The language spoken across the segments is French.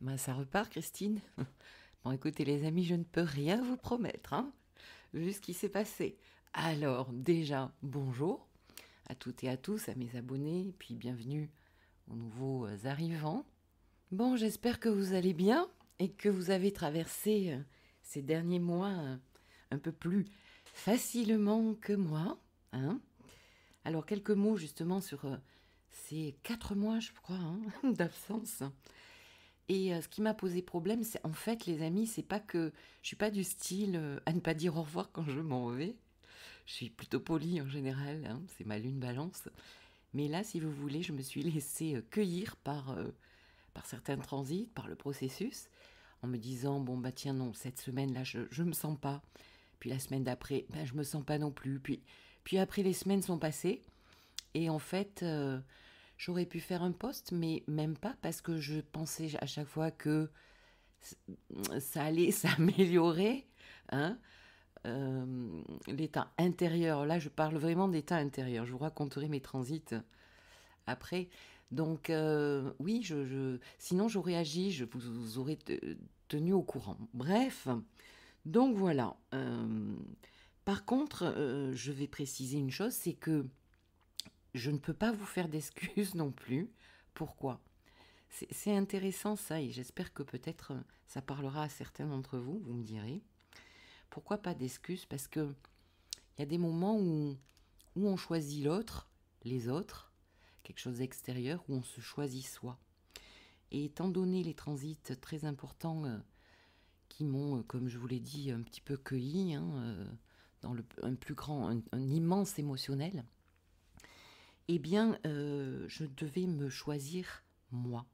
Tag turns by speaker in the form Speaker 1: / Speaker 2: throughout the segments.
Speaker 1: Ben, ça repart, Christine. Bon, écoutez, les amis, je ne peux rien vous promettre, hein, vu ce qui s'est passé. Alors, déjà, bonjour à toutes et à tous, à mes abonnés, et puis bienvenue aux nouveaux arrivants. Bon, j'espère que vous allez bien et que vous avez traversé ces derniers mois un peu plus facilement que moi, hein. Alors, quelques mots justement sur ces 4 mois, je crois, hein, d'absence. Et ce qui m'a posé problème, c'est en fait, les amis, c'est pas que je suis pas du style à ne pas dire au revoir quand je m'en vais. Je suis plutôt polie en général, hein, c'est ma lune balance. Mais là, si vous voulez, je me suis laissée cueillir par certains transits, par le processus, en me disant, bon, bah tiens, non, cette semaine-là, je me sens pas. Puis la semaine d'après, ben, je me sens pas non plus. Puis après, les semaines sont passées. Et en fait, j'aurais pu faire un post, mais même pas, parce que je pensais à chaque fois que ça allait s'améliorer, hein. L'état intérieur, là je parle vraiment d'état intérieur, je vous raconterai mes transits après. Donc oui, sinon j'aurais agi, je vous aurais tenu au courant. Bref, donc voilà. Par contre, je vais préciser une chose, c'est que je ne peux pas vous faire d'excuses non plus. Pourquoi? C'est intéressant ça, et j'espère que peut-être ça parlera à certains d'entre vous, vous me direz. Pourquoi pas d'excuses? Parce que il y a des moments où on choisit l'autre, les autres, quelque chose d'extérieur, où on se choisit soi. Et étant donné les transits très importants qui m'ont, comme je vous l'ai dit, un petit peu cueilli, hein, dans un plus grand, un immense émotionnel, eh bien, je devais me choisir moi.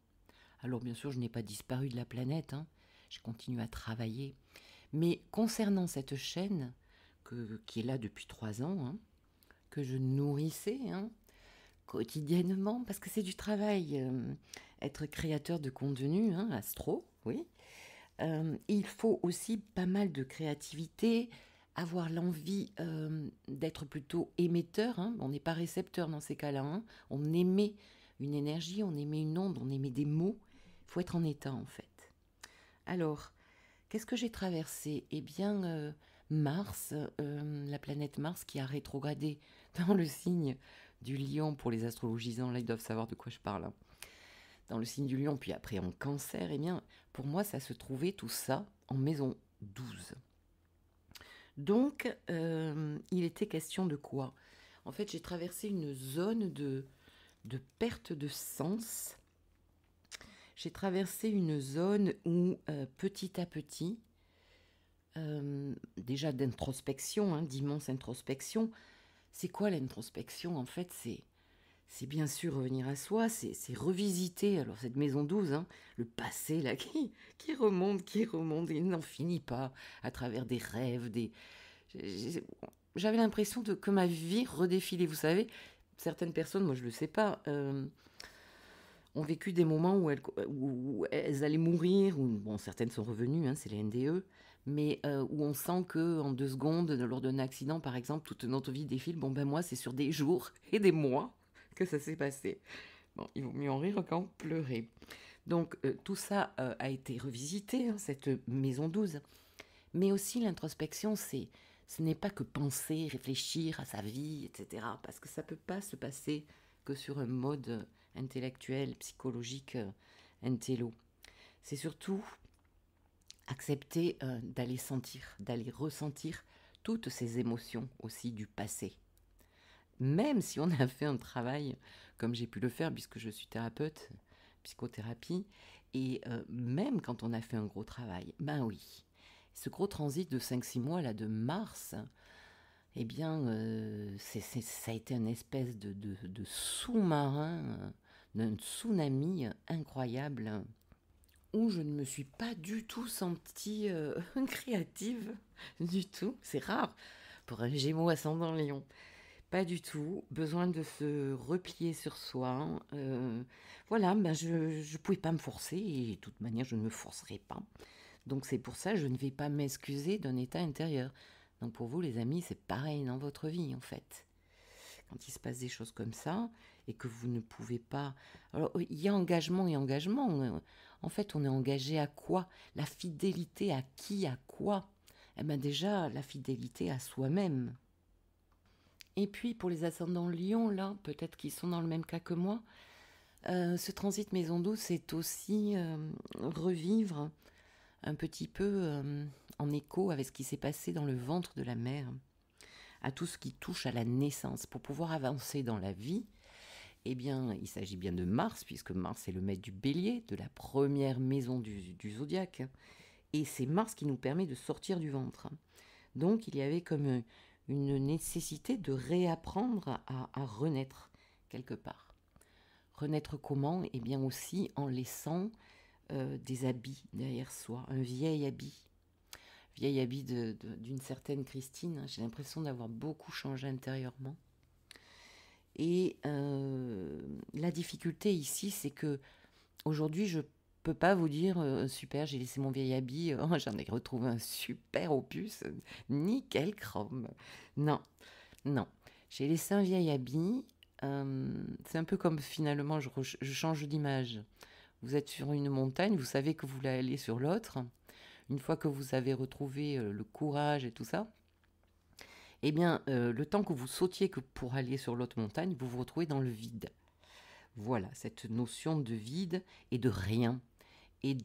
Speaker 1: Alors bien sûr, je n'ai pas disparu de la planète, hein, je continue à travailler. Mais concernant cette chaîne, qui est là depuis 3 ans, hein, que je nourrissais, hein, quotidiennement, parce que c'est du travail, être créateur de contenu, hein, astro, oui. Il faut aussi pas mal de créativité, avoir l'envie d'être plutôt émetteur, hein. On n'est pas récepteur dans ces cas-là, hein. On émet une énergie, on émet une onde, on émet des mots. Il faut être en état, en fait. Alors, qu'est-ce que j'ai traversé? Eh bien, Mars, la planète Mars qui a rétrogradé dans le signe du Lion. Pour les astrologisants, là, ils doivent savoir de quoi je parle, hein. Dans le signe du Lion, puis après en Cancer, eh bien, pour moi, ça se trouvait tout ça en maison 12. Donc, il était question de quoi? En fait, j'ai traversé une zone de perte de sens. J'ai traversé une zone où, petit à petit, déjà d'introspection, hein, d'immense introspection. C'est quoi l'introspection? En fait, c'est bien sûr revenir à soi, c'est revisiter, alors cette maison 12, hein, le passé là, qui remonte, et il n'en finit pas, à travers des rêves, j'avais l'impression que ma vie redéfilait, vous savez. Certaines personnes, moi je le sais pas, ont vécu des moments où elles allaient mourir, ou bon, certaines sont revenues, hein, c'est les NDE, mais où on sent que en 2 secondes, lors d'un accident par exemple, toute notre vie défile. Bon ben moi, c'est sur des jours et des mois que ça s'est passé. Bon, il vaut mieux en rire qu'en pleurer. Donc tout ça a été revisité, hein, cette maison 12. Mais aussi l'introspection, ce n'est pas que penser, réfléchir à sa vie, etc. Parce que ça ne peut pas se passer que sur un mode intellectuel, psychologique, intello. C'est surtout accepter d'aller sentir, d'aller ressentir toutes ces émotions aussi du passé. Même si on a fait un travail, comme j'ai pu le faire, puisque je suis thérapeute, psychothérapie, et même quand on a fait un gros travail, ben oui, ce gros transit de 5-6 mois là de mars, eh bien, ça a été une espèce de sous-marin, d'un tsunami incroyable, où je ne me suis pas du tout sentie créative, du tout. C'est rare pour un Gémeaux ascendant Lion. Pas du tout. Besoin de se replier sur soi. Voilà, ben je ne pouvais pas me forcer, et de toute manière, je ne me forcerai pas. Donc c'est pour ça que je ne vais pas m'excuser d'un état intérieur. Donc pour vous, les amis, c'est pareil dans votre vie, en fait. Quand il se passe des choses comme ça, et que vous ne pouvez pas... Alors, il y a engagement et engagement. En fait, on est engagé à quoi? La fidélité à qui, à quoi? Eh bien déjà, la fidélité à soi-même. Et puis, pour les ascendants Lion, là, peut-être qu'ils sont dans le même cas que moi, ce transit Maison Douce, c'est aussi revivre un petit peu en écho avec ce qui s'est passé dans le ventre de la mère, à tout ce qui touche à la naissance. Pour pouvoir avancer dans la vie, eh bien, il s'agit bien de Mars, puisque Mars est le maître du Bélier, de la première maison du zodiaque. Et c'est Mars qui nous permet de sortir du ventre. Donc, il y avait comme une nécessité de réapprendre à renaître quelque part. Renaître comment? Eh bien aussi en laissant des habits derrière soi, un vieil habit. Vieil habit d'une certaine Christine. J'ai l'impression d'avoir beaucoup changé intérieurement. Et la difficulté ici, c'est que aujourd'hui, je peux pas vous dire super, j'ai laissé mon vieil habit, j'en ai retrouvé un super opus, nickel chrome. Non, non. J'ai laissé un vieil habit. C'est un peu comme finalement, je change d'image. Vous êtes sur une montagne, vous savez que vous voulez aller sur l'autre. Une fois que vous avez retrouvé le courage et tout ça, eh bien, le temps que vous sautiez pour aller sur l'autre montagne, vous vous retrouvez dans le vide. Voilà, cette notion de vide et de rien. Et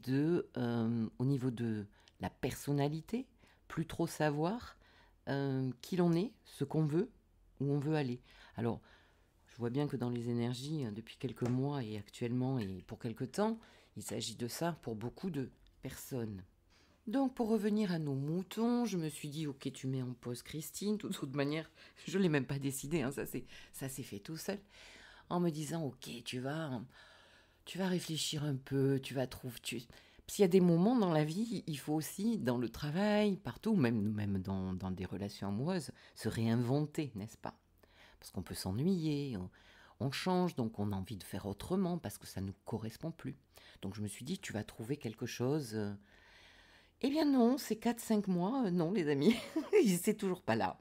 Speaker 1: au niveau de la personnalité, plus trop savoir qui l'on est, ce qu'on veut, où on veut aller. Alors, je vois bien que dans les énergies, depuis quelques mois et actuellement et pour quelque temps, il s'agit de ça pour beaucoup de personnes. Donc, pour revenir à nos moutons, je me suis dit, ok, tu mets en pause Christine. De toute manière, je ne l'ai même pas décidé, hein, ça s'est fait tout seul. En me disant, ok, tu vas réfléchir un peu, tu vas trouver... Parce qu'il y a des moments dans la vie, il faut aussi, dans le travail, partout, même dans des relations amoureuses, se réinventer, n'est-ce pas? Parce qu'on peut s'ennuyer, on change, donc on a envie de faire autrement, parce que ça ne nous correspond plus. Donc je me suis dit, tu vas trouver quelque chose... Eh bien non, c'est 4-5 mois, non les amis, c'est toujours pas là.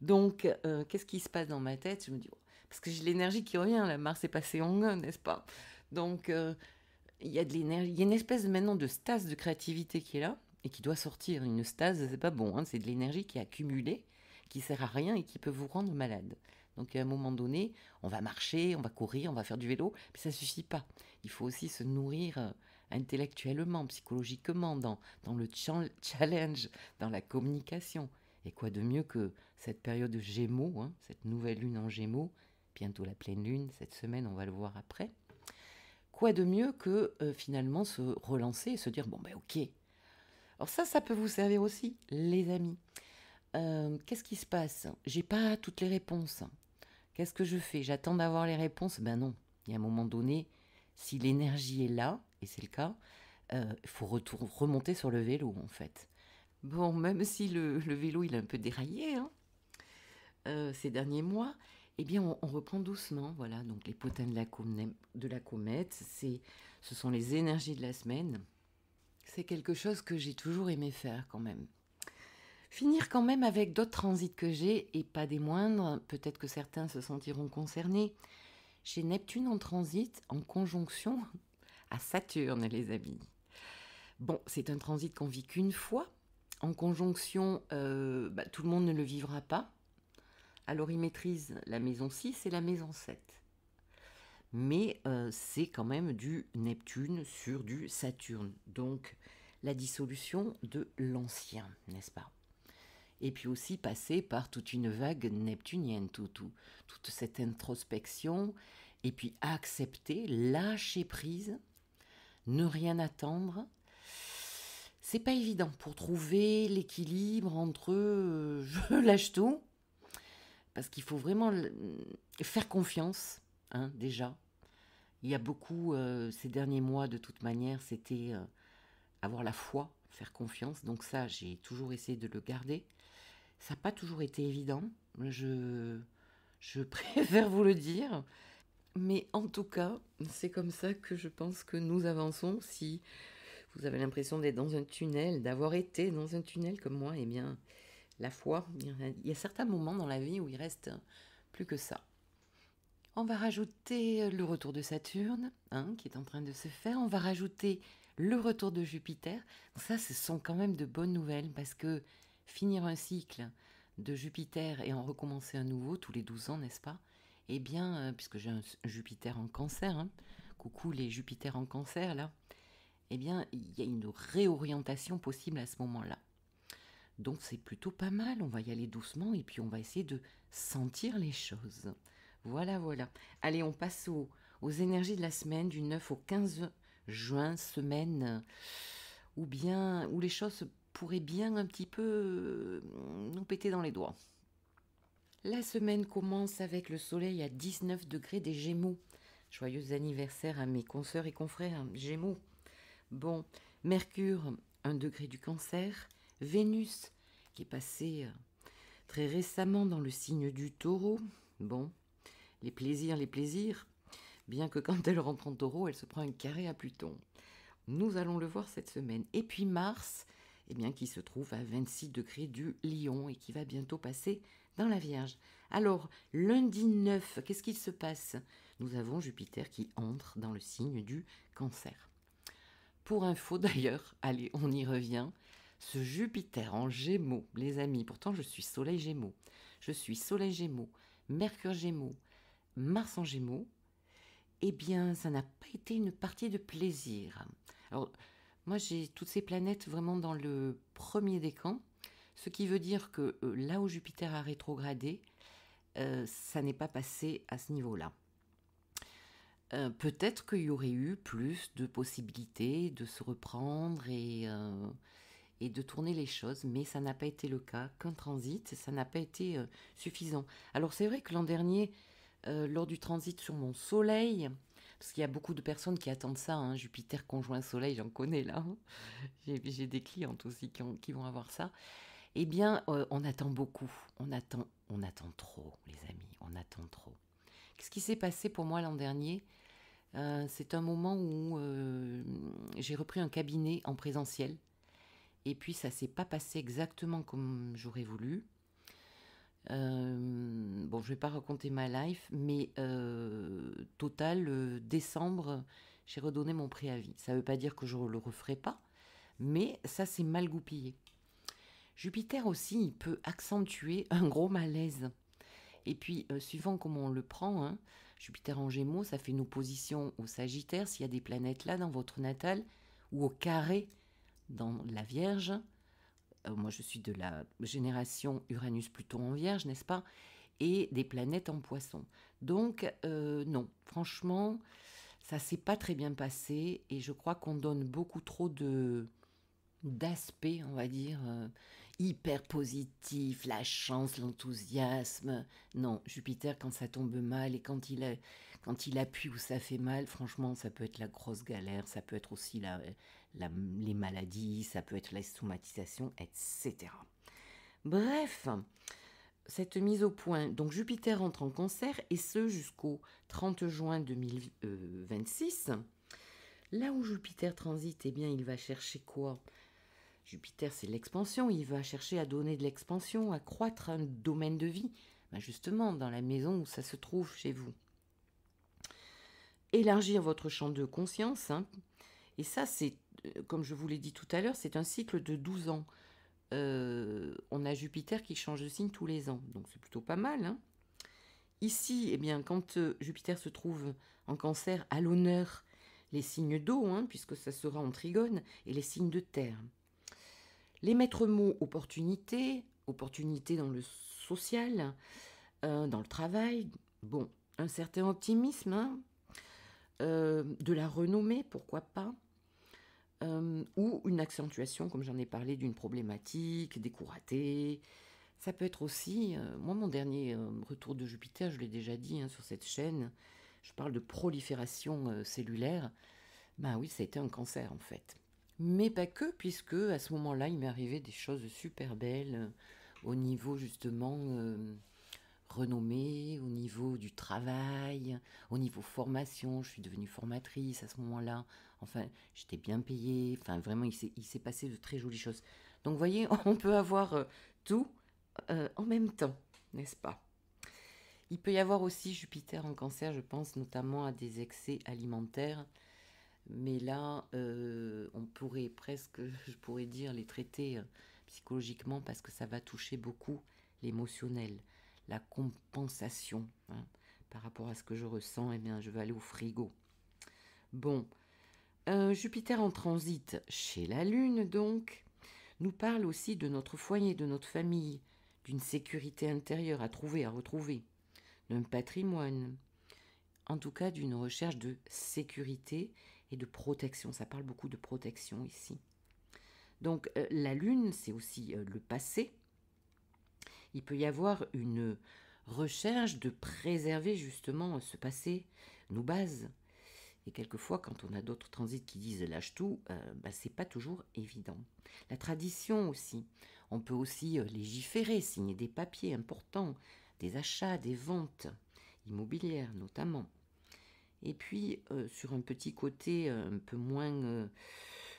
Speaker 1: Donc, qu'est-ce qui se passe dans ma tête? Je me dis, oh, parce que j'ai l'énergie qui revient, la Mars est passée en 1, n'est-ce pas? Donc, il y a de l'énergie, il y a une espèce maintenant de stase de créativité qui est là et qui doit sortir. Une stase, c'est pas bon, hein, c'est de l'énergie qui est accumulée, qui sert à rien et qui peut vous rendre malade. Donc, à un moment donné, on va marcher, on va courir, on va faire du vélo, mais ça suffit pas. Il faut aussi se nourrir intellectuellement, psychologiquement, dans le challenge, dans la communication. Et quoi de mieux que cette période de Gémeaux, hein, cette nouvelle lune en Gémeaux, bientôt la pleine lune, cette semaine, on va le voir après. Quoi de mieux que finalement se relancer et se dire, bon ben ok. Alors ça peut vous servir aussi, les amis. Qu'est-ce qui se passe? J'ai pas toutes les réponses. Qu'est-ce que je fais? J'attends d'avoir les réponses? Ben non. Il y a un moment donné, si l'énergie est là, et c'est le cas, il faut remonter sur le vélo en fait. Bon, même si le vélo il a un peu déraillé hein, ces derniers mois, eh bien on reprend doucement. Voilà, donc les potins de la comète, ce sont les énergies de la semaine. C'est quelque chose que j'ai toujours aimé faire quand même. Finir quand même avec d'autres transits que j'ai, et pas des moindres, peut-être que certains se sentiront concernés. J'ai Neptune en transit en conjonction à Saturne, les amis. Bon, c'est un transit qu'on vit qu'une fois. En conjonction, tout le monde ne le vivra pas. Alors, il maîtrise la maison 6 et la maison 7. Mais c'est quand même du Neptune sur du Saturne. Donc, la dissolution de l'ancien, n'est-ce pas? Et puis aussi passer par toute une vague neptunienne, toute cette introspection, et puis accepter, lâcher prise, ne rien attendre. C'est pas évident pour trouver l'équilibre entre je lâche tout, parce qu'il faut vraiment faire confiance, hein, déjà. Il y a beaucoup, ces derniers mois, de toute manière, c'était avoir la foi, faire confiance. Donc ça, j'ai toujours essayé de le garder. Ça n'a pas toujours été évident, je préfère vous le dire. Mais en tout cas, c'est comme ça que je pense que nous avançons. Si vous avez l'impression d'être dans un tunnel, d'avoir été dans un tunnel comme moi, eh bien, la foi, il y a certains moments dans la vie où il reste plus que ça. On va rajouter le retour de Saturne, hein, qui est en train de se faire. On va rajouter le retour de Jupiter. Ça, ce sont quand même de bonnes nouvelles parce que finir un cycle de Jupiter et en recommencer un nouveau tous les 12 ans, n'est-ce pas? Eh bien, puisque j'ai un Jupiter en cancer, hein, coucou les Jupiters en cancer là, eh bien, il y a une réorientation possible à ce moment-là. Donc c'est plutôt pas mal, on va y aller doucement et puis on va essayer de sentir les choses. Voilà, voilà. Allez, on passe aux énergies de la semaine du 9 au 15 juin, semaine où les choses pourraient bien un petit peu nous péter dans les doigts. La semaine commence avec le soleil à 19 degrés des Gémeaux. Joyeux anniversaire à mes consoeurs et confrères Gémeaux. Bon, Mercure, 1 degré du Cancer. Vénus, qui est passée très récemment dans le signe du Taureau. Bon, les plaisirs, bien que quand elle rentre en Taureau, elle se prend un carré à Pluton. Nous allons le voir cette semaine. Et puis Mars, eh bien, qui se trouve à 26 degrés du Lion et qui va bientôt passer dans la Vierge. Alors, lundi 9, qu'est-ce qu'il se passe? Nous avons Jupiter qui entre dans le signe du Cancer. Pour info d'ailleurs, allez, on y revient, ce Jupiter en Gémeaux, les amis, pourtant je suis Soleil Gémeaux, Mercure Gémeaux, Mars en Gémeaux, eh bien, ça n'a pas été une partie de plaisir. Alors, moi, j'ai toutes ces planètes vraiment dans le premier décan, ce qui veut dire que là où Jupiter a rétrogradé, ça n'est pas passé à ce niveau-là. Peut-être qu'il y aurait eu plus de possibilités de se reprendre et de tourner les choses, mais ça n'a pas été le cas, qu'un transit, ça n'a pas été suffisant. Alors c'est vrai que l'an dernier, lors du transit sur mon soleil, parce qu'il y a beaucoup de personnes qui attendent ça, hein, Jupiter conjoint soleil, j'en connais là, hein. J'ai des clientes aussi qui vont avoir ça, eh bien on attend beaucoup, on attend trop les amis, on attend trop. Qu'est-ce qui s'est passé pour moi l'an dernier? C'est un moment où j'ai repris un cabinet en présentiel. Et puis ça s'est pas passé exactement comme j'aurais voulu. Bon, je vais pas raconter ma life, mais total, décembre, j'ai redonné mon préavis. Ça veut pas dire que je le referai pas, mais ça s'est mal goupillé. Jupiter aussi, il peut accentuer un gros malaise. Et puis, suivant comment on le prend, hein, Jupiter en Gémeaux, ça fait une opposition au Sagittaire, s'il y a des planètes là dans votre natal, ou au carré dans la Vierge. Moi, je suis de la génération Uranus-Pluton en Vierge, n'est-ce pas? Et des planètes en Poisson. Donc, non, franchement, ça s'est pas très bien passé, et je crois qu'on donne beaucoup trop d'aspects, on va dire, hyper positifs, la chance, l'enthousiasme. Non, Jupiter, quand ça tombe mal et quand il appuie où ça fait mal, franchement, ça peut être la grosse galère, ça peut être aussi les maladies, ça peut être la somatisation, etc. Bref, cette mise au point, donc Jupiter entre en Cancer, et ce jusqu'au 30 juin 2026. Là où Jupiter transite, eh bien, il va chercher quoi? Jupiter, c'est l'expansion, il va chercher à donner de l'expansion, à croître un domaine de vie, ben justement dans la maison où ça se trouve chez vous. Élargir votre champ de conscience, hein. Et ça, c'est, comme je vous l'ai dit tout à l'heure, c'est un cycle de 12 ans. On a Jupiter qui change de signe tous les ans, donc c'est plutôt pas mal, hein. Ici, eh bien, quand Jupiter se trouve en Cancer, à l'honneur les signes d'eau, hein, puisque ça sera en Trigone, et les signes de terre. Les maîtres mots, opportunité dans le social, dans le travail, bon, un certain optimisme, hein, de la renommée, pourquoi pas, ou une accentuation, comme j'en ai parlé, d'une problématique, des coups ratés. Ça peut être aussi, moi mon dernier retour de Jupiter, je l'ai déjà dit, hein, sur cette chaîne, je parle de prolifération cellulaire. Ben oui, ça a été un cancer en fait. Mais pas que, puisque à ce moment-là, il m'est arrivé des choses super belles au niveau justement renommée, au niveau du travail, au niveau formation. Je suis devenue formatrice à ce moment-là. Enfin, j'étais bien payée. Enfin, vraiment, il s'est passé de très jolies choses. Donc, vous voyez, on peut avoir tout en même temps, n'est-ce pas? Il peut y avoir aussi Jupiter en Cancer, je pense notamment à des excès alimentaires. Mais là, on pourrait presque, je pourrais dire, les traiter psychologiquement parce que ça va toucher beaucoup l'émotionnel, la compensation, hein. Par rapport à ce que je ressens, eh bien, je vais aller au frigo. Bon, Jupiter en transit chez la Lune, donc, nous parle aussi de notre foyer, de notre famille, d'une sécurité intérieure à trouver, à retrouver, d'un patrimoine, en tout cas d'une recherche de sécurité et de protection. Ça parle beaucoup de protection ici. Donc la Lune, c'est aussi le passé. Il peut y avoir une recherche de préserver justement ce passé, nos bases. Et quelquefois, quand on a d'autres transits qui disent lâche tout, c'est pas toujours évident. La tradition aussi. On peut aussi légiférer, signer des papiers importants, des achats, des ventes immobilières notamment. Et puis, sur un petit côté un peu moins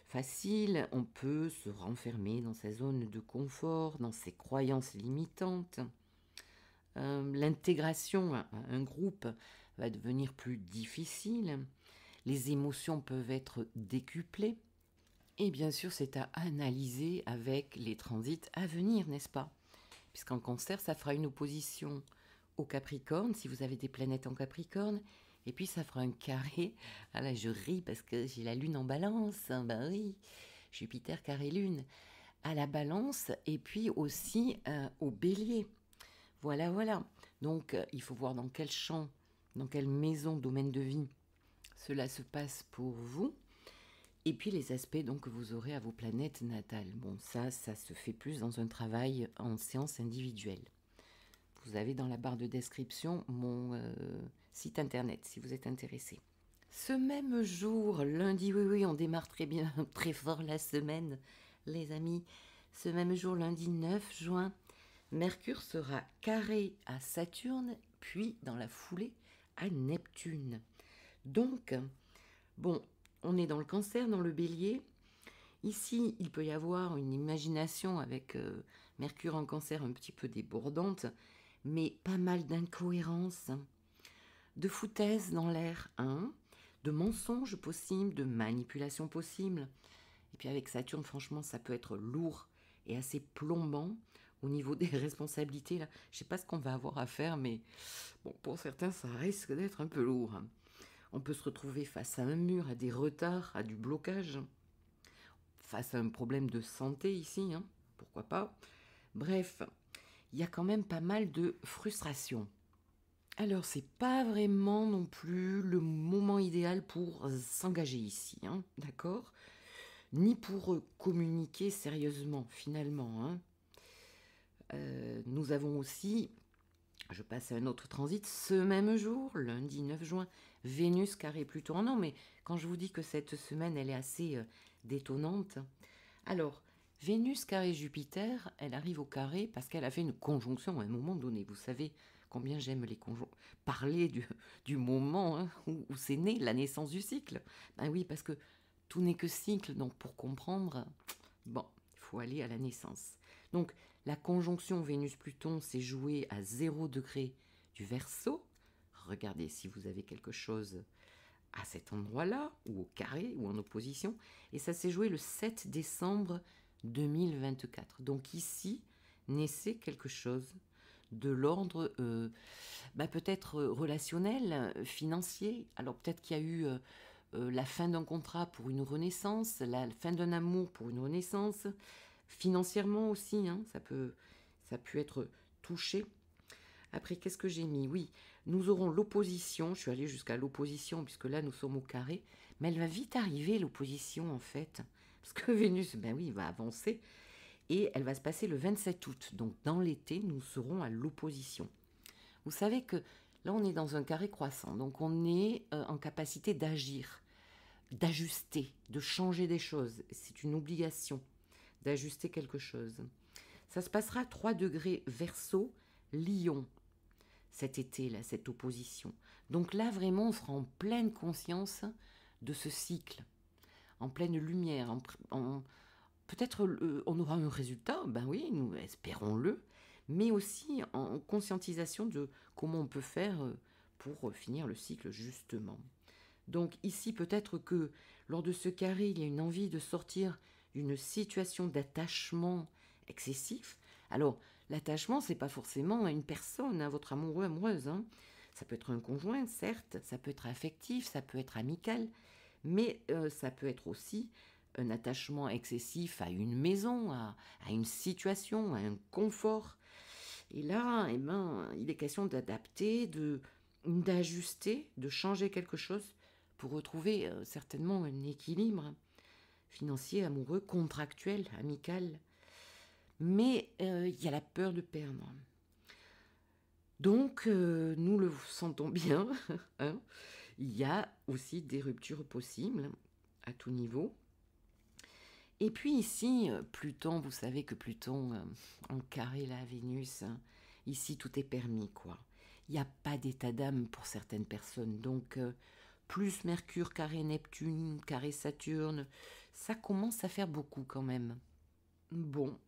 Speaker 1: facile, on peut se renfermer dans sa zone de confort, dans ses croyances limitantes. L'intégration à un groupe va devenir plus difficile. Les émotions peuvent être décuplées. Et bien sûr, c'est à analyser avec les transits à venir, n'est-ce pas? Puisqu'en Cancer, ça fera une opposition au Capricorne, si vous avez des planètes en Capricorne, et puis ça fera un carré. Ah là, je ris parce que j'ai la Lune en Balance, hein, ben oui, Jupiter carré Lune, à la Balance, et puis aussi au Bélier. Voilà, voilà. Donc, il faut voir dans quel champ, dans quelle maison, domaine de vie, cela se passe pour vous. Et puis les aspects donc, que vous aurez à vos planètes natales. Bon, ça se fait plus dans un travail en séance individuelle. Vous avez dans la barre de description mon site internet si vous êtes intéressé. Ce même jour, lundi, oui, on démarre très bien, très fort la semaine, les amis. Ce même jour, lundi 9 juin, Mercure sera carré à Saturne, puis dans la foulée à Neptune. Donc, bon, on est dans le Cancer, dans le Bélier. Ici, il peut y avoir une imagination avec Mercure en Cancer un petit peu débordante, mais pas mal d'incohérences, de foutaises dans l'air, hein, de mensonges possibles, de manipulations possibles. Et puis avec Saturne, franchement, ça peut être lourd et assez plombant au niveau des responsabilités. Là. Je ne sais pas ce qu'on va avoir à faire, mais bon, pour certains, ça risque d'être un peu lourd. On peut se retrouver face à un mur, à des retards, à du blocage, face à un problème de santé ici, hein, pourquoi pas. Bref, il y a quand même pas mal de frustration. Alors, c'est pas vraiment non plus le moment idéal pour s'engager ici, hein, d'accord? Ni pour communiquer sérieusement, finalement. Hein. Nous avons aussi, je passe à un autre transit, ce même jour, lundi 9 juin, Vénus carré Pluton. Non, mais quand je vous dis que cette semaine, elle est assez détonnante, alors, Vénus carré Jupiter, elle arrive au carré parce qu'elle a fait une conjonction à un moment donné. Vous savez combien j'aime les conjonctions. Parler du moment hein, où c'est né, la naissance du cycle. Ben oui, parce que tout n'est que cycle, donc pour comprendre, bon, il faut aller à la naissance. Donc, la conjonction Vénus-Pluton s'est jouée à 0 degré du Verseau. Regardez si vous avez quelque chose à cet endroit-là, ou au carré, ou en opposition. Et ça s'est joué le 7 décembre 2024. Donc ici, naissait quelque chose de l'ordre peut-être relationnel, financier. Alors peut-être qu'il y a eu la fin d'un contrat pour une renaissance, la fin d'un amour pour une renaissance, financièrement aussi, hein, ça peut être touché. Après, qu'est-ce que j'ai mis? Oui, nous aurons l'opposition. Je suis allée jusqu'à l'opposition, puisque là, nous sommes au carré. Mais elle va vite arriver, l'opposition, en fait. Parce que Vénus, ben oui, va avancer. Et elle va se passer le 27 août. Donc, dans l'été, nous serons à l'opposition. Vous savez que là, on est dans un carré croissant. Donc, on est en capacité d'agir, d'ajuster, de changer des choses. C'est une obligation d'ajuster quelque chose. Ça se passera à 3 degrés Verseau, Lion, cet été-là, cette opposition. Donc là, vraiment, on sera en pleine conscience de ce cycle, en pleine lumière. Peut-être on aura un résultat, ben oui, nous espérons-le, mais aussi en conscientisation de comment on peut faire pour finir le cycle, justement. Donc ici, peut-être que Lors de ce carré, il y a une envie de sortir d'une situation d'attachement excessif. Alors, l'attachement, c'est pas forcément à une personne, à votre amoureux, amoureuse, hein. Ça peut être un conjoint, certes, ça peut être affectif, ça peut être amical, mais ça peut être aussi un attachement excessif à une maison, à une situation, à un confort. Et là, eh ben, il est question d'adapter, d'ajuster, de changer quelque chose pour retrouver certainement un équilibre financier, amoureux, contractuel, amical. Mais il y a la peur de perdre. Donc, nous le sentons bien, hein. Il y a aussi des ruptures possibles à tout niveau. Et puis ici, Pluton, vous savez que Pluton, en carré là, Vénus, hein, ici tout est permis, quoi. Il n'y a pas d'état d'âme pour certaines personnes. Donc, plus Mercure carré Neptune, carré Saturne, ça commence à faire beaucoup quand même. Bon,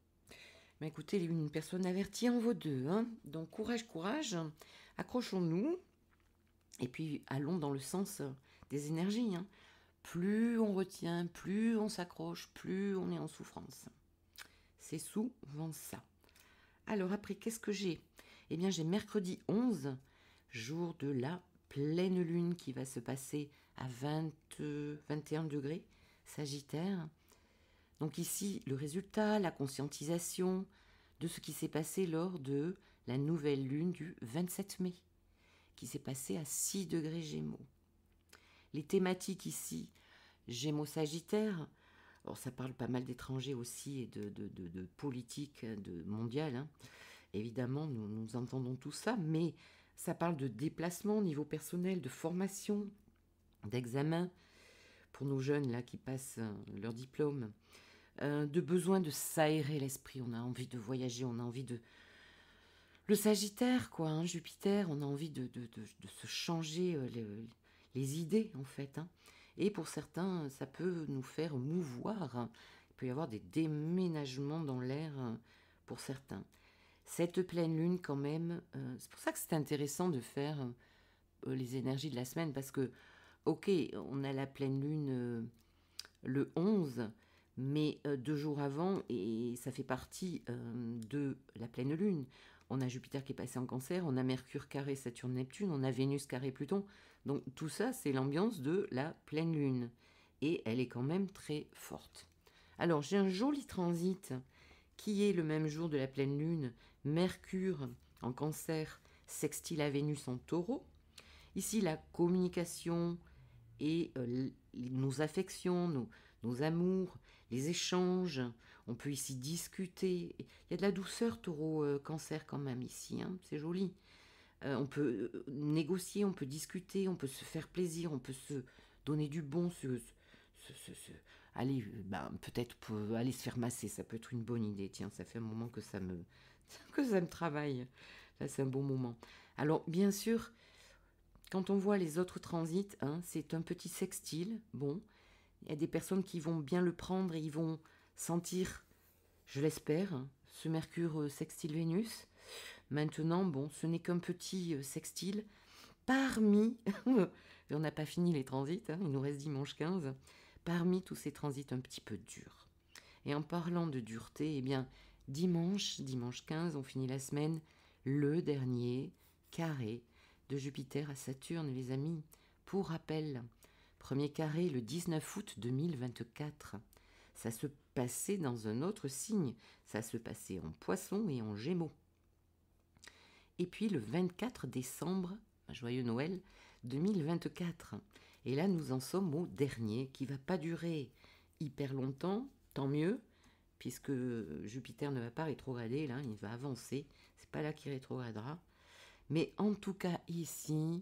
Speaker 1: mais écoutez, une personne avertie en vaut deux, hein. Donc, courage, courage, accrochons-nous, et puis allons dans le sens des énergies, hein. Plus on retient, plus on s'accroche, plus on est en souffrance. C'est souvent ça. Alors après, qu'est-ce que j'ai? Eh bien, j'ai mercredi 11, jour de la pleine lune qui va se passer à 21 degrés, Sagittaire. Donc ici, le résultat, la conscientisation de ce qui s'est passé lors de la nouvelle lune du 27 mai, qui s'est passée à 6 degrés Gémeaux. Les thématiques ici, Gémeaux Sagittaire, alors ça parle pas mal d'étrangers aussi et de politique mondiale, hein. Évidemment, nous entendons tout ça, mais ça parle de déplacement au niveau personnel, de formation, d'examen pour nos jeunes là qui passent leur diplôme, de besoin de s'aérer l'esprit. On a envie de voyager, on a envie de... Le Sagittaire, quoi, hein, Jupiter, on a envie de se changer les idées, en fait, hein. Et pour certains, ça peut nous faire mouvoir, hein. Il peut y avoir des déménagements dans l'air pour certains. Cette pleine lune, quand même, c'est pour ça que c'est intéressant de faire les énergies de la semaine, parce que, ok, on a la pleine lune le 11, mais 2 jours avant, et ça fait partie de la pleine lune. On a Jupiter qui est passé en Cancer, on a Mercure carré Saturne-Neptune, on a Vénus carré Pluton. Donc tout ça, c'est l'ambiance de la pleine lune. Et elle est quand même très forte. Alors j'ai un joli transit qui est le même jour de la pleine lune, Mercure en Cancer, sextile à Vénus en Taureau. Ici, la communication et nos affections, nos amours, les échanges. On peut ici discuter. Il y a de la douceur, Taureau, Cancer quand même ici, hein. C'est joli. On peut négocier, on peut discuter, on peut se faire plaisir, on peut se donner du bon, aller, peut-être aller se faire masser, ça peut être une bonne idée. Tiens, ça fait un moment que que ça me travaille. Là, c'est un bon moment. Alors, bien sûr, quand on voit les autres transits, hein, c'est un petit sextile. Bon, il y a des personnes qui vont bien le prendre et ils vont sentir, je l'espère, hein, ce Mercure sextile Vénus. Maintenant, bon, ce n'est qu'un petit sextile parmi, et on n'a pas fini les transits, hein, il nous reste dimanche 15, parmi tous ces transits un petit peu durs. Et en parlant de dureté, eh bien, dimanche 15, on finit la semaine, le dernier carré de Jupiter à Saturne, les amis. Pour rappel, premier carré le 19 août 2024. Ça se passait dans un autre signe, ça se passait en Poisson et en Gémeaux. Et puis le 24 décembre, joyeux Noël, 2024. Et là, nous en sommes au dernier, qui va pas durer hyper longtemps, tant mieux, puisque Jupiter ne va pas rétrograder, là, il va avancer. C'est pas là qu'il rétrogradera. Mais en tout cas, ici,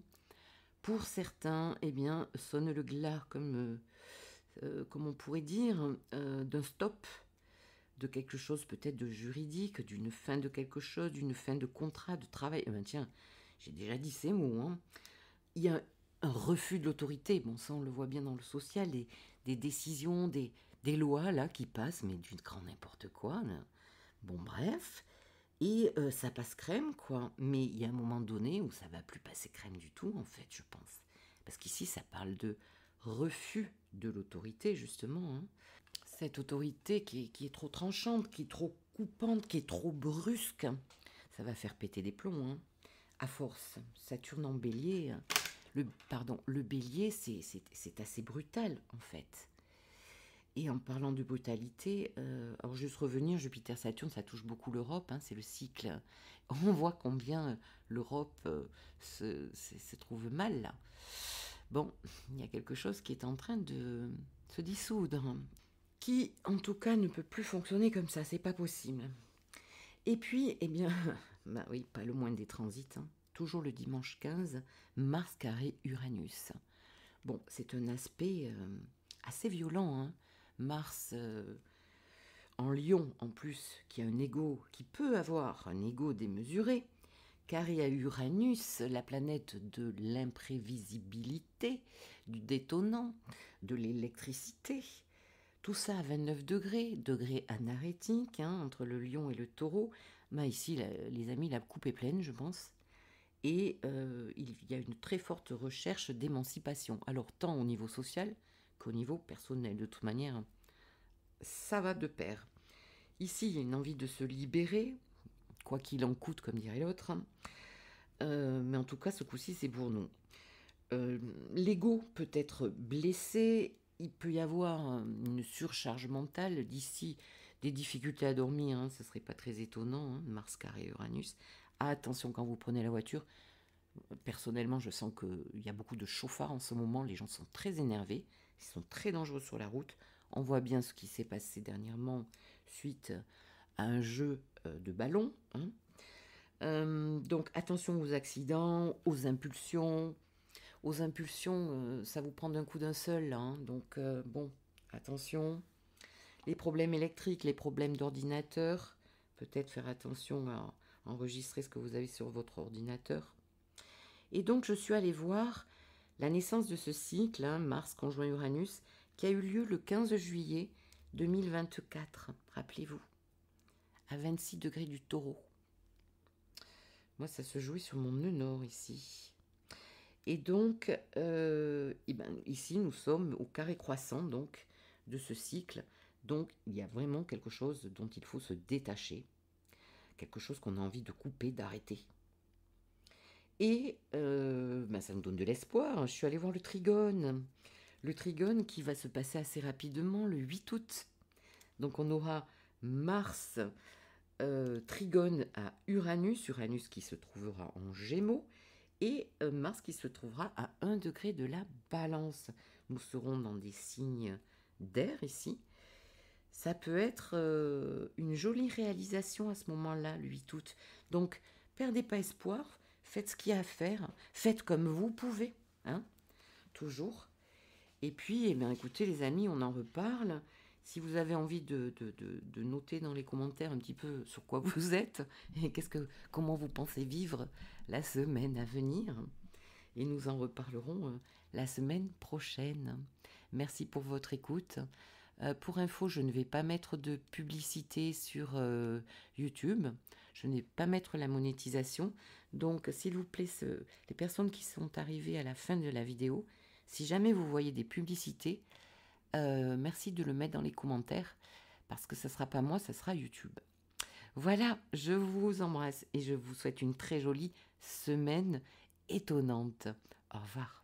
Speaker 1: pour certains, eh bien, sonne le glas, comme on pourrait dire, d'un stop, de quelque chose peut-être de juridique, d'une fin de quelque chose, d'une fin de contrat, de travail. Eh ben tiens, j'ai déjà dit ces mots, hein. Il y a un refus de l'autorité. Bon, ça, on le voit bien dans le social, des décisions, des lois, là, qui passent, mais du grand n'importe quoi, là. Bon, bref. Et ça passe crème, quoi. Mais il y a un moment donné où ça va plus passer crème du tout, en fait, je pense. Parce qu'ici, ça parle de refus de l'autorité, justement, hein. Cette autorité qui est trop tranchante, qui est trop coupante, qui est trop brusque, ça va faire péter des plombs, hein. À force, Saturne en bélier, le bélier, c'est assez brutal, en fait. Et en parlant de brutalité, alors juste revenir, Jupiter-Saturne, ça touche beaucoup l'Europe, hein, c'est le cycle. On voit combien l'Europe se trouve mal, là. Bon, il y a quelque chose qui est en train de se dissoudre, qui, en tout cas, ne peut plus fonctionner comme ça, c'est pas possible. Et puis, eh bien, bah oui, pas le moins des transits, hein. Toujours le dimanche 15, Mars carré Uranus. Bon, c'est un aspect assez violent, hein. Mars en Lion, en plus, qui a un ego, qui peut avoir un ego démesuré, carré à Uranus, la planète de l'imprévisibilité, du détonnant, de l'électricité. Tout ça à 29 degrés, degrés anarétiques, hein, entre le Lion et le Taureau. Bah ici, les amis, la coupe est pleine, je pense. Et il y a une très forte recherche d'émancipation. Alors, tant au niveau social qu'au niveau personnel. De toute manière, ça va de pair. Ici, il y a une envie de se libérer, quoi qu'il en coûte, comme dirait l'autre. Mais en tout cas, ce coup-ci, c'est pour nous. L'ego peut être blessé, il peut y avoir une surcharge mentale, d'ici des difficultés à dormir, hein, ce ne serait pas très étonnant, hein, Mars carré Uranus. Attention quand vous prenez la voiture, personnellement je sens qu'il y a beaucoup de chauffards en ce moment, les gens sont très énervés, ils sont très dangereux sur la route. On voit bien ce qui s'est passé dernièrement suite à un jeu de ballon, hein. Donc attention aux accidents, aux impulsions. Aux impulsions, ça vous prend d'un coup d'un seul, là, hein. Donc bon, attention. Les problèmes électriques, les problèmes d'ordinateur, peut-être faire attention à enregistrer ce que vous avez sur votre ordinateur. Et donc je suis allée voir la naissance de ce cycle, hein, Mars conjoint Uranus, qui a eu lieu le 15 juillet 2024, rappelez-vous, à 26 degrés du Taureau. Moi, ça se jouait sur mon nœud nord ici. Et donc, ici, nous sommes au carré croissant donc, de ce cycle. Donc, il y a vraiment quelque chose dont il faut se détacher, quelque chose qu'on a envie de couper, d'arrêter. Et ça nous donne de l'espoir. Je suis allée voir le trigone qui va se passer assez rapidement le 8 août. Donc, on aura Mars trigone à Uranus, Uranus qui se trouvera en Gémeaux, et Mars qui se trouvera à 1 degré de la Balance. Nous serons dans des signes d'air ici. Ça peut être une jolie réalisation à ce moment-là, le 8 août. Donc, perdez pas espoir, faites ce qu'il y a à faire, faites comme vous pouvez, hein, toujours. Et puis, eh bien, écoutez les amis, on en reparle. Si vous avez envie de noter dans les commentaires un petit peu sur quoi vous êtes et comment vous pensez vivre la semaine à venir. Et nous en reparlerons la semaine prochaine. Merci pour votre écoute. Pour info, je ne vais pas mettre de publicité sur YouTube. Je ne vais pas mettre la monétisation. Donc, s'il vous plaît, les personnes qui sont arrivées à la fin de la vidéo, si jamais vous voyez des publicités, merci de le mettre dans les commentaires parce que ce ne sera pas moi, ce sera YouTube. Voilà, je vous embrasse et je vous souhaite une très jolie semaine étonnante. Au revoir.